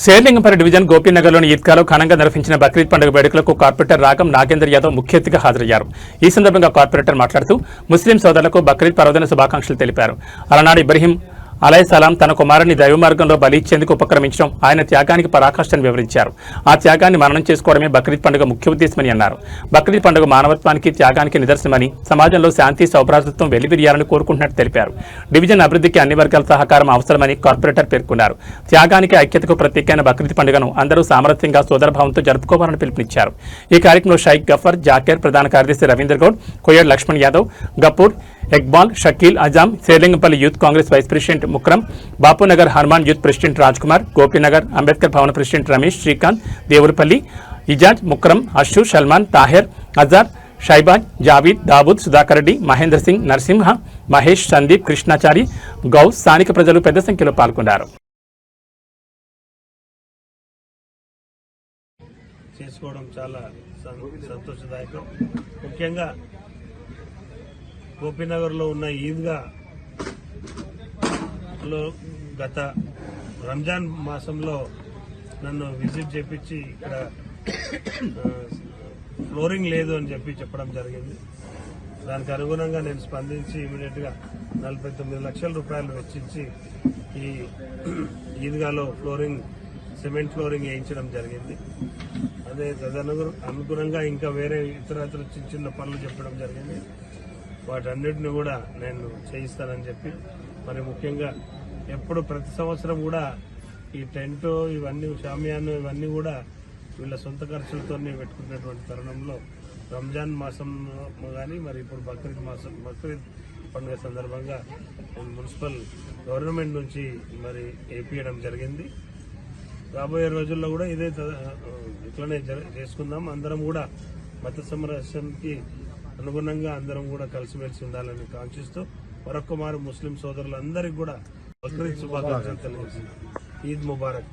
Serilingampally division గోపీనగర్లోని ఈద్గాలో ఘనంగా నిర్వహించిన బక్రీద్ పండుగ వేడుకలకు కార్పొరేటర్ రాగం నాగేందర్ యాదవ్ ముఖ్య అతిథిగా హాజరయ్యారు. ఈ సందర్భంగా కార్పొరేటర్ మాట్లాడుతూ ముస్లిం సోదరులకు బక్రీద్ పర్వదిన శుభాకాంక్షలు తెలిపారు. అలనాడు ఇబ్రహీం అలైహిస్సలాం తన కుమారుని దైవ మార్గంలో బలి ఇచ్చేందుకు ఉపక్రమించడం ఆయన త్యాగానికి పరాకాష్ఠని వివరించారు. ఆ త్యాగాన్ని మననం చేసుకోవడమే బక్రీద్ పండుగ ముఖ్య ఉద్దేశమని అన్నారు. బక్రీద్ పండుగ మానవత్వానికి త్యాగానికి నిదర్శనమని, సమాజంలో శాంతి సౌభ్రాతృత్వం వెల్లివిరియాలని కోరుకుంటున్నట్టు తెలిపారు. డివిజన్ అభివృద్ధికి అన్ని వర్గాల సహకారం అవసరమని కార్పొరేటర్ పేర్కొన్నారు. త్యాగానికి ఐక్యతకు ప్రత్యేకమైన బక్రీద్ పండుగను అందరూ సామరస్యంగా సోదరభావంతో జరుపుకోవాలని పిలుపునిచ్చారు. ఈ కార్యక్రమంలో షైక్ గఫర్, జాకేర్, ప్రధాన కార్యదర్శి Ravindra Goud, Koyyad Lakshman Yadav, Gafoor, Iqbal, Shakeel, Azam, Serilingampally youth Congress vice president Mukram, Bapunagar Hanuman youth president Raj Kumar, Gopinagar Ambedkar Bhavan president Ramesh, Srikanth, Devulapalli, Ijaz, Mukram, Ashu, Salman, Taher, Azhar, Shahbaz, Javeed, Dawood, Sudhakar Reddy, Mahendra Singh, Narasimha, Mahesh, Sandeep, Krishnachari, Ghouse, స్థానిక ప్రజలు పెద్ద సంఖ్యలో పాల్గొన్నారు. చేసుకోవడం చాలా సంతోషదాయకం. ముఖ్యంగా గోపీనగర్లో ఉన్న ఈద్గాలో గత రంజాన్ మాసంలో నన్ను విజిట్ చేపించి ఇక్కడ ఫ్లోరింగ్ లేదు అని చెప్పడం జరిగింది. దానికి అనుగుణంగా నేను స్పందించి ఇమీడియట్గా 49 లక్షల రూపాయలు వెచ్చించి ఈ ఈద్గాలో సిమెంట్ ఫ్లోరింగ్ వేయించడం జరిగింది. అదే అనుగుణంగా ఇంకా వేరే ఇతర చిన్న పనులు చెప్పడం జరిగింది. వాటన్నిటిని కూడా నేను చేయిస్తానని చెప్పి, మరి ముఖ్యంగా ఎప్పుడు ప్రతి సంవత్సరం కూడా ఈ టెంట్ ఇవన్నీ, షామియాను ఇవన్నీ కూడా వీళ్ళ సొంత ఖర్చులతో పెట్టుకున్నటువంటి తరుణంలో రంజాన్ మాసం కానీ, మరి ఇప్పుడు బక్రీద్ పండుగ సందర్భంగా మున్సిపల్ గవర్నమెంట్ నుంచి మరి వేయించడం జరిగింది. రాబోయే రోజుల్లో కూడా ఇట్లనే చేసుకుందాం. అందరం కూడా మత సమరస్యానికి అనుగుణంగా అందరం కూడా కలిసిమెలిసి ఉండాలని కాంక్షిస్తూ మరొక్కమారు ముస్లిం సోదరులందరికీ కూడా బక్రీద్ శుభాకాంక్షలు తెలియజేస్తున్నాం. ఈద్ ముబారక్.